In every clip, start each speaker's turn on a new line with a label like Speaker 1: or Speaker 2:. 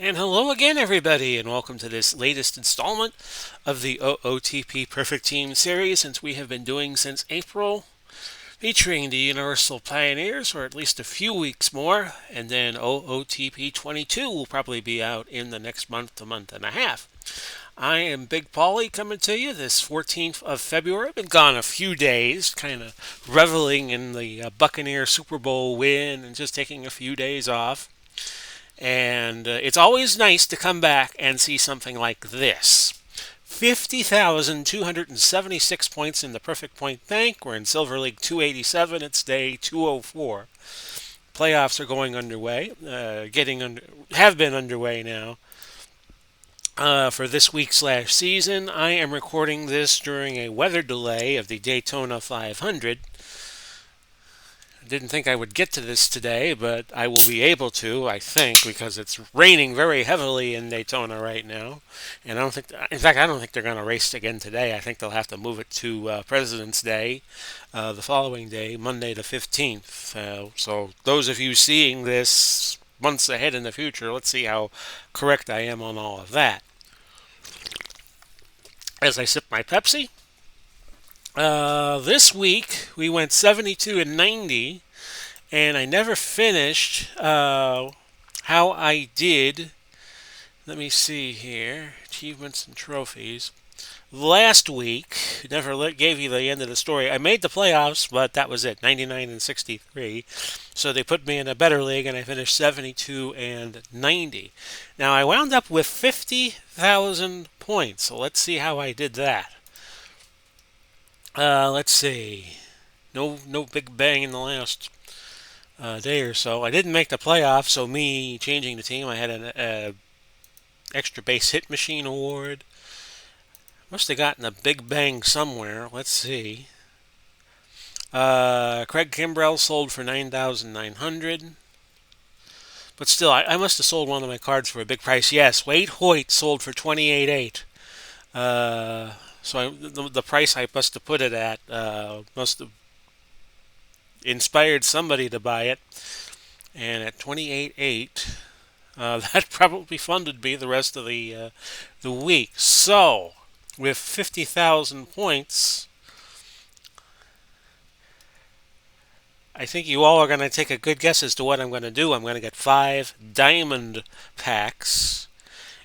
Speaker 1: And hello again, everybody, and welcome to this latest installment of the OOTP Perfect Team series, since we have been doing since April, featuring the Universal Pioneers for at least a few weeks more, and then OOTP 22 will probably be out in the next month to month and a half. I am Big Paulie coming to you this 14th of February. I've been gone a few days, kind of reveling in the Buccaneer Super Bowl win and just taking a few days off. And it's always nice to come back and see something like this. 50,276 points in the Perfect Point Bank. We're in Silver League 287. It's day 204. Playoffs are going underway. Have been underway now for this week/season. I am recording this during a weather delay of the Daytona 500. Didn't think I would get to this today, but I will be able to, I think, because it's raining very heavily in Daytona right now. And in fact, I don't think they're going to race again today. I think they'll have to move it to President's Day, the following day, Monday the 15th. So those of you seeing this months ahead in the future, let's see how correct I am on all of that. As I sip my Pepsi, this week we went 72 and 90, and I never finished how I did. Let me see here. Achievements and trophies. Last week, never gave you the end of the story. I made the playoffs, but that was it, 99 and 63. So they put me in a better league, and I finished 72 and 90. Now I wound up with 50,000 points. So let's see how I did that. Let's see. No big bang in the last day or so. I didn't make the playoffs, so me changing the team, I had an extra base hit machine award. Must have gotten a big bang somewhere. Let's see. Craig Kimbrell sold for 9,900. But still, I must have sold one of my cards for a big price. Yes, Waite sold for 28.8. So the price I must have put it at must have inspired somebody to buy it. And at 28.8, that probably funded me the rest of the week. So, with 50,000 points, I think you all are going to take a good guess as to what I'm going to do. I'm going to get 5 diamond packs,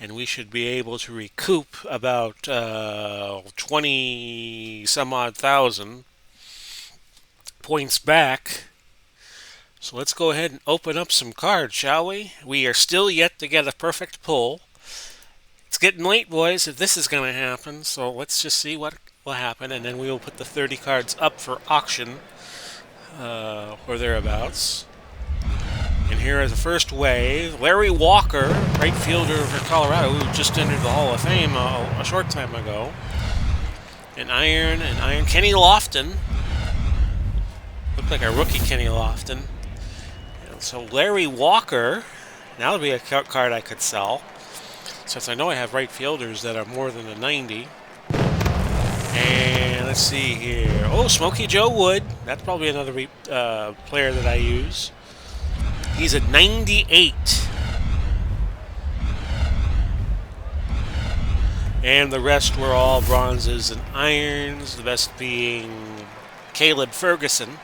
Speaker 1: and we should be able to recoup about 20 some odd thousand points back. So let's go ahead and open up some cards, shall we? We are still yet to get a perfect pull. It's getting late, boys, if this is going to happen. So let's just see what will happen, and then we will put the 30 cards up for auction or thereabouts. And here is the first wave. Larry Walker, right fielder for Colorado, who just entered the Hall of Fame a short time ago. An iron. Kenny Lofton. Looked like a rookie Kenny Lofton. And so Larry Walker, now would be a card I could sell, since I know I have right fielders that are more than a 90. And let's see here. Oh, Smokey Joe Wood. That's probably another player that I use. He's a 98. And the rest were all bronzes and irons, the best being Caleb Ferguson.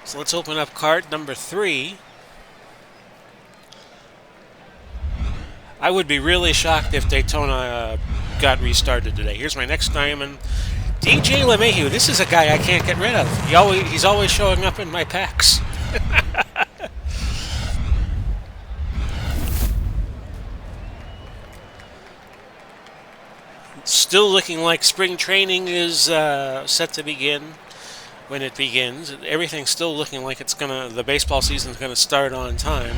Speaker 1: So let's open up card number 3. I would be really shocked if Daytona got restarted today. Here's my next diamond. DJ LeMahieu. This is a guy I can't get rid of. He's always showing up in my packs. Still looking like spring training is set to begin when it begins. Everything's still looking like the baseball season's gonna start on time.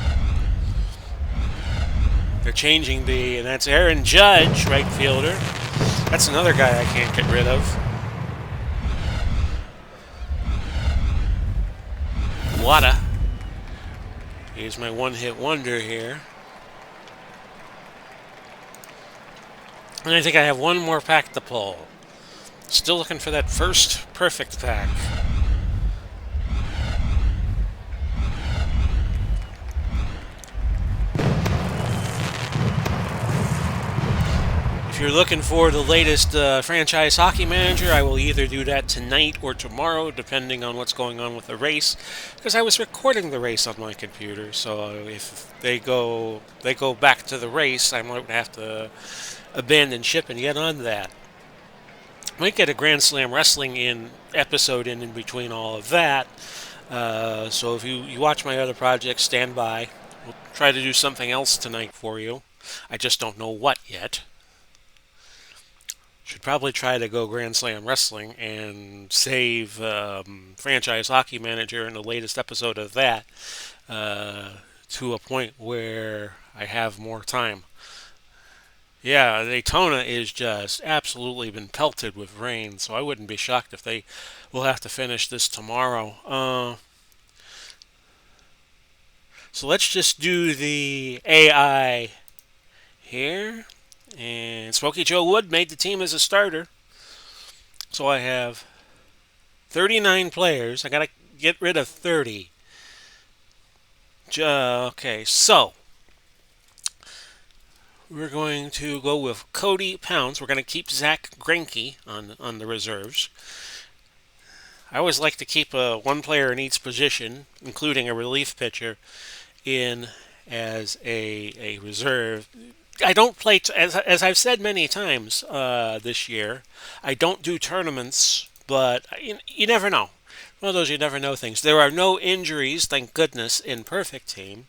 Speaker 1: They're changing and that's Aaron Judge, right fielder. That's another guy I can't get rid of. Wada. Here's my one-hit wonder here. And I think I have one more pack to pull. Still looking for that first perfect pack. you're looking for the latest franchise hockey manager, I will either do that tonight or tomorrow, depending on what's going on with the race. Because I was recording the race on my computer, so if they go back to the race, I might have to abandon ship and get on that. Might get a Grand Slam Wrestling episode in between all of that. So if you watch my other projects, stand by. We'll try to do something else tonight for you. I just don't know what yet. Should probably try to go Grand Slam Wrestling and save Franchise Hockey Manager in the latest episode of that to a point where I have more time. Yeah, Daytona is just absolutely been pelted with rain, so I wouldn't be shocked if they will have to finish this tomorrow. So let's just do the AI here. And Smokey Joe Wood made the team as a starter. So I have 39 players. I got to get rid of 30. Okay, so we're going to go with Cody Pounds. We're going to keep Zach Greinke on the reserves. I always like to keep one player in each position, including a relief pitcher, in as a reserve. I don't play, as I've said many times this year, I don't do tournaments, but you never know. One of those you never know things. There are no injuries, thank goodness, in Perfect Team.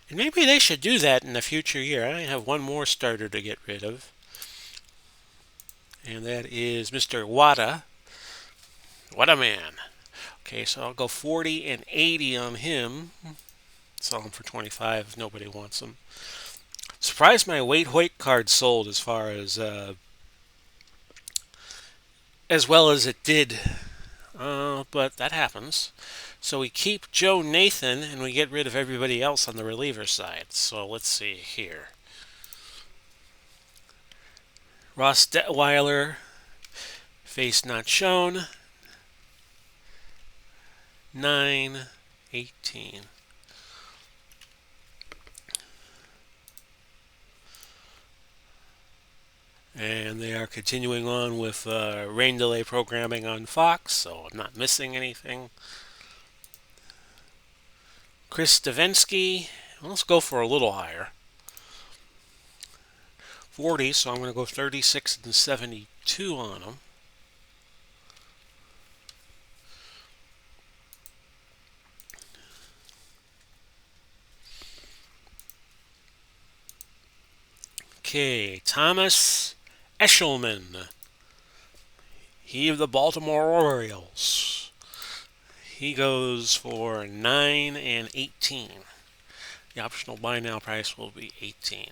Speaker 1: And maybe they should do that in the future year. I have one more starter to get rid of. And that is Mr. Wada. What a man. Okay, so I'll go 40 and 80 on him. Sell him for 25 if nobody wants him. Surprised my Waite card sold as well as it did. But that happens. So we keep Joe Nathan and we get rid of everybody else on the reliever side. So let's see here. Ross Detweiler, face not shown. 9-18. And they are continuing on with rain delay programming on Fox, so I'm not missing anything. Chris Stavensky, let's go for a little higher. 40, so I'm going to go 36 and 72 on him. Okay, Thomas Eshelman. He of the Baltimore Orioles. He goes for 9 and 18. The optional buy now price will be 18.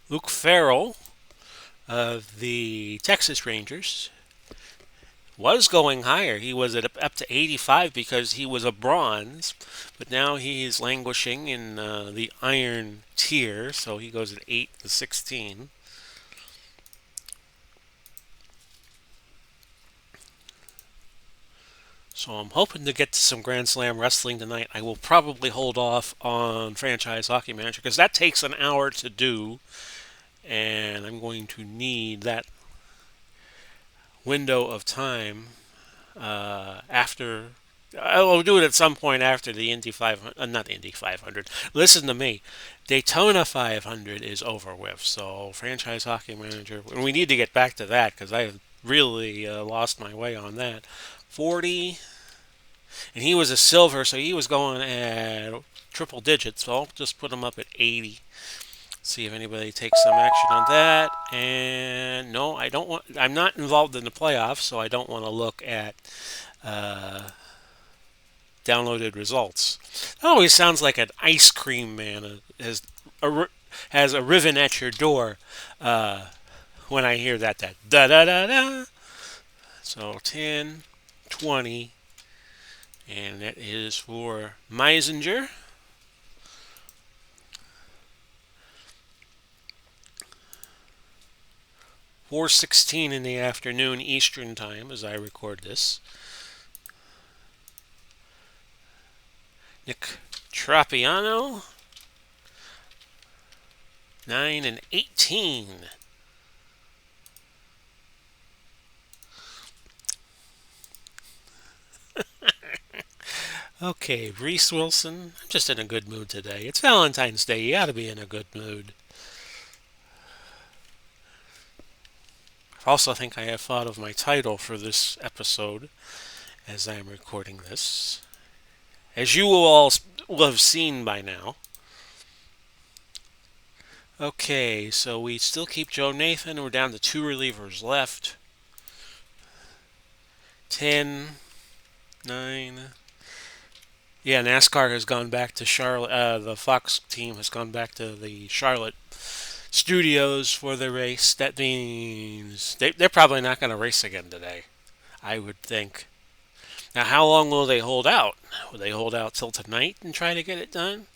Speaker 1: Luke Farrell of the Texas Rangers was going higher. He was up to 85 because he was a bronze, but now he is languishing in the iron tier, so he goes at 8 to 16. So I'm hoping to get to some Grand Slam wrestling tonight. I will probably hold off on Franchise Hockey Manager because that takes an hour to do, and I'm going to need that window of time after. I'll do it at some point after the Indy 500, not Indy 500. Listen to me, Daytona 500 is over with. So Franchise Hockey Manager, and we need to get back to that because I really lost my way on that. 40, and he was a silver, so he was going at triple digits. So I'll just put him up at 80. See if anybody takes some action on that. And no, I don't want. I'm not involved in the playoffs, so I don't want to look at downloaded results. That always sounds like an ice cream man has a ribbon at your door when I hear that da da da da. So 10, 20, and that is for Meisinger. 4:16 in the afternoon Eastern Time as I record this. Nick Tropiano, 9 and 18. Okay, Reese Wilson. I'm just in a good mood today. It's Valentine's Day. You gotta be in a good mood. I also think I have thought of my title for this episode as I am recording this. As you will have seen by now. Okay, so we still keep Joe Nathan. We're down to 2 relievers left. 10, 9. Yeah, NASCAR has gone back to Charlotte. The Fox team has gone back to the Charlotte studios for the race. That means they're probably not going to race again today, I would think. Now, how long will they hold out? Will they hold out till tonight and try to get it done?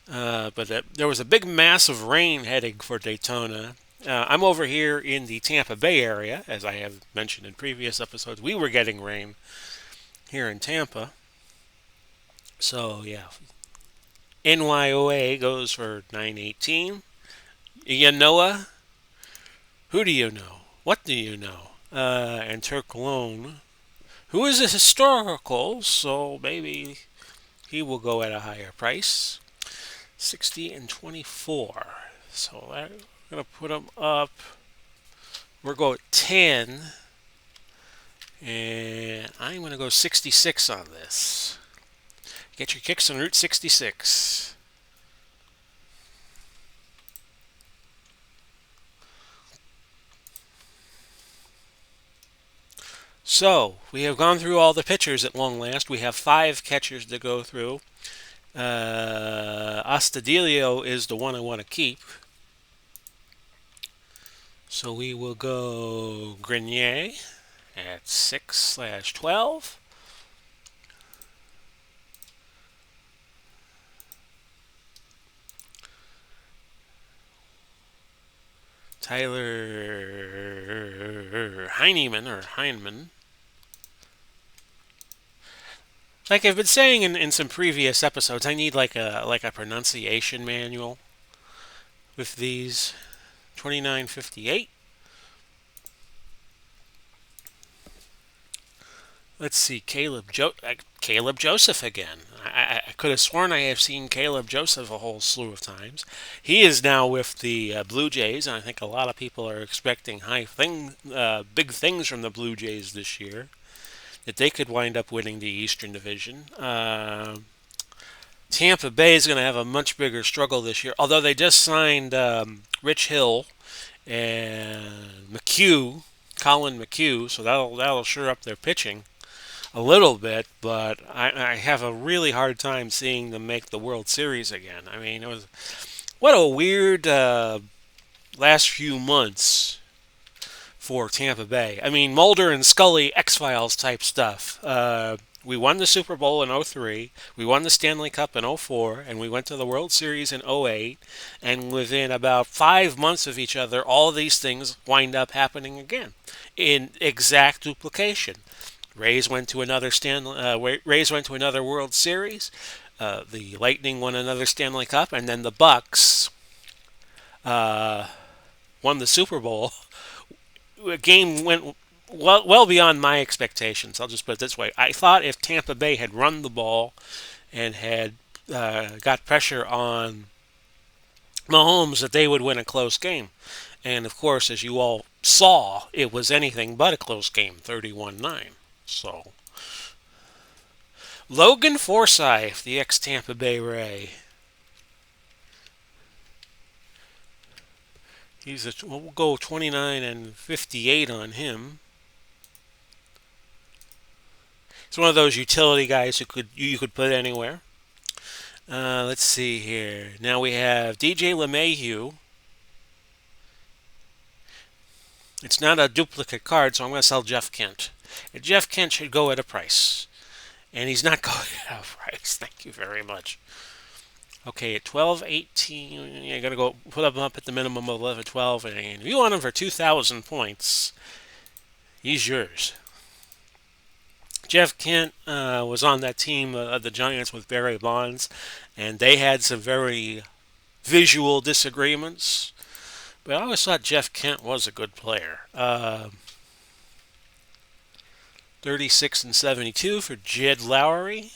Speaker 1: But there was a big mass of rain heading for Daytona. I'm over here in the Tampa Bay area, as I have mentioned in previous episodes. We were getting rain here in Tampa. So, yeah. NYOA goes for 918. You Noah? Who do you know? What do you know? And Turk Lone, who is a historical, so maybe he will go at a higher price. 60 and 24. So I'm going to put him up. We're going 10. And I'm going to go 66 on this. Get your kicks on Route 66. So, we have gone through all the pitchers at long last. We have 5 catchers to go through. Astudillo is the one I want to keep. So we will go Grenier at 6/12. Tyler Heineman. Like I've been saying in some previous episodes, I need like a pronunciation manual with these. 29.58. Let's see, Caleb Joseph again. I could have sworn I have seen Caleb Joseph a whole slew of times. He is now with the Blue Jays, and I think a lot of people are expecting big things from the Blue Jays this year. That they could wind up winning the Eastern Division. Tampa Bay is going to have a much bigger struggle this year, although they just signed Rich Hill and Colin McHugh, so that'll sure up their pitching a little bit, but I have a really hard time seeing them make the World Series again. I mean, what a weird last few months for Tampa Bay. I mean, Mulder and Scully X-Files type stuff. We won the Super Bowl in '03, we won the Stanley Cup in '04, and we went to the World Series in '08, and within about 5 months of each other, all of these things wind up happening again in exact duplication. Rays went to another World Series. The Lightning won another Stanley Cup, and then the Bucks won the Super Bowl. A game went well beyond my expectations. I'll just put it this way: I thought if Tampa Bay had run the ball and had got pressure on Mahomes, that they would win a close game. And of course, as you all saw, it was anything but a close game, 31-9. So, Logan Forsythe, the ex-Tampa Bay Ray. We'll go 29 and 58 on him. He's one of those utility guys you could put anywhere. Let's see here. Now we have DJ LeMahieu. It's not a duplicate card, so I'm going to sell Jeff Kent. And Jeff Kent should go at a price. And he's not going at a price. Thank you very much. Okay, at 12.18, you're going to go put him up at the minimum of 11.12, and if you want him for 2,000 points, he's yours. Jeff Kent was on that team of the Giants with Barry Bonds, and they had some very visual disagreements. But I always thought Jeff Kent was a good player. 36 and 72 for Jed Lowry.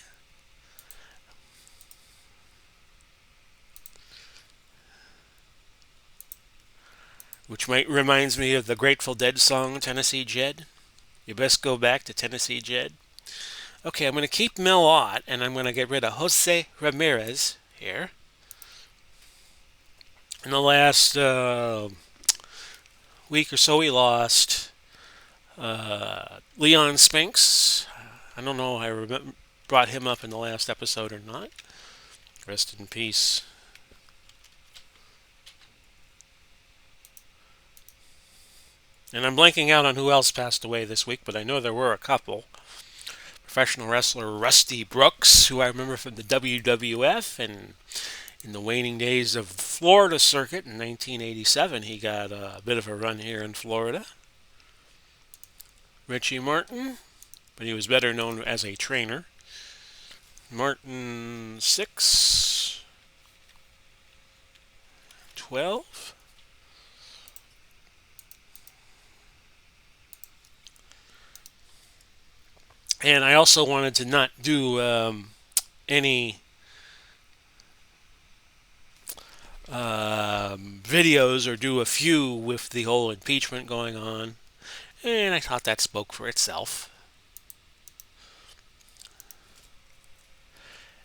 Speaker 1: Which reminds me of the Grateful Dead song Tennessee Jed. You best go back to Tennessee Jed. Okay, I'm going to keep Mel Ott, and I'm going to get rid of Jose Ramirez here. In the last week or so, we lost Leon Spinks. I don't know if I brought him up in the last episode or not. Rest in peace. And I'm blanking out on who else passed away this week, but I know there were a couple. Professional wrestler Rusty Brooks, who I remember from the WWF, and in the waning days of the Florida circuit in 1987, he got a bit of a run here in Florida. Richie Martin, but he was better known as a trainer. Martin 6, 12. And I also wanted to not do any videos or do a few with the whole impeachment going on. And I thought that spoke for itself.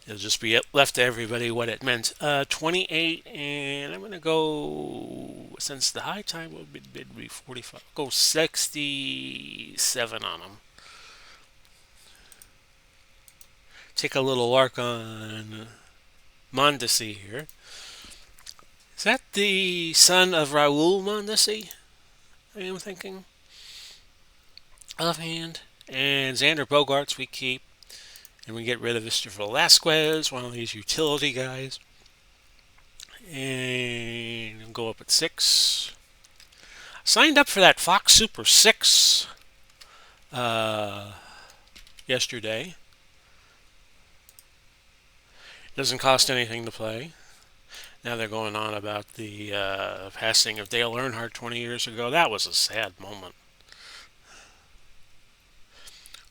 Speaker 1: It'll just be left to everybody what it meant. 28, and I'm going to go, since the high time would be 45, go 67 on them. Take a little lark on Mondesi here. Is that the son of Raul Mondesi? I am thinking. Offhand. And Xander Bogaerts we keep. And we get rid of Mr. Velasquez, one of these utility guys. And go up at 6. Signed up for that Fox Super 6 yesterday. Doesn't cost anything to play. Now they're going on about the passing of Dale Earnhardt 20 years ago. That was a sad moment.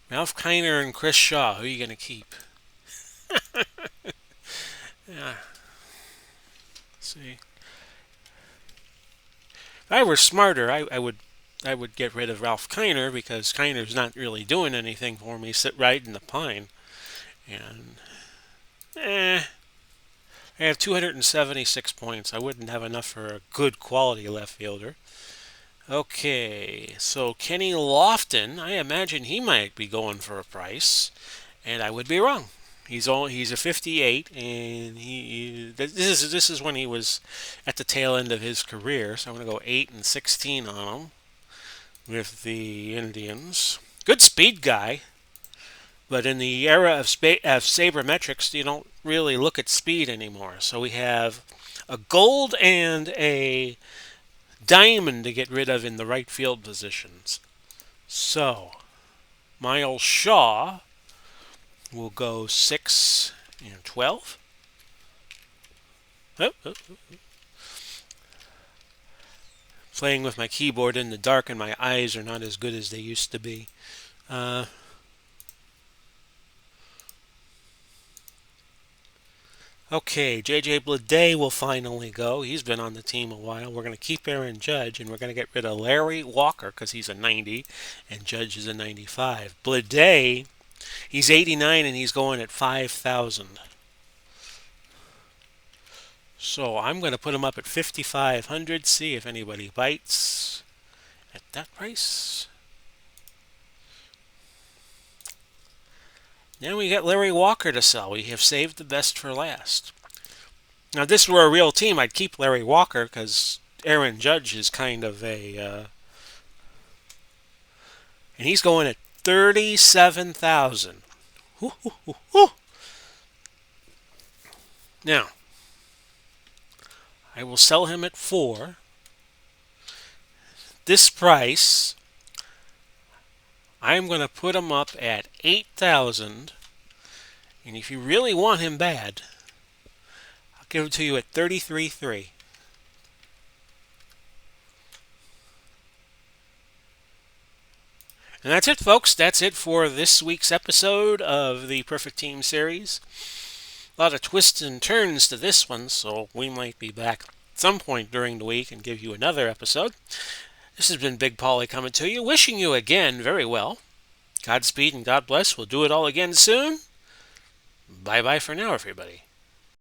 Speaker 1: Ralph Kiner and Chris Shaw. Who are you going to keep? Yeah. See. If I were smarter, I would get rid of Ralph Kiner because Kiner's not really doing anything for me. Sit right in the pine. And I have 276 points. I wouldn't have enough for a good quality left fielder. Okay, so Kenny Lofton, I imagine he might be going for a price, and I would be wrong. He's a 58, and this is when he was at the tail end of his career. So I'm going to go 8 and 16 on him with the Indians. Good speed guy, but in the era of sabermetrics, you don't really look at speed anymore. So we have a gold and a diamond to get rid of in the right field positions. So, Miles Shaw will go 6 and 12. Playing with my keyboard in the dark and my eyes are not as good as they used to be. Okay, J.J. Bleday will finally go. He's been on the team a while. We're going to keep Aaron Judge, and we're going to get rid of Larry Walker because he's a 90, and Judge is a 95. Bleday, he's 89, and he's going at 5,000. So I'm going to put him up at 5,500, see if anybody bites at that price. Now we got Larry Walker to sell. We have saved the best for last. Now, if this were a real team, I'd keep Larry Walker because Aaron Judge is kind of a... and he's going at 37,000. Now, I will sell him at 4. This price, I'm going to put him up at 8,000. And if you really want him bad, I'll give it to you at 33.3. And that's it, folks. That's it for this week's episode of the Perfect Team series. A lot of twists and turns to this one, so we might be back at some point during the week and give you another episode. This has been Big Polly coming to you, wishing you again very well. Godspeed and God bless. We'll do it all again soon. Bye-bye for now, everybody.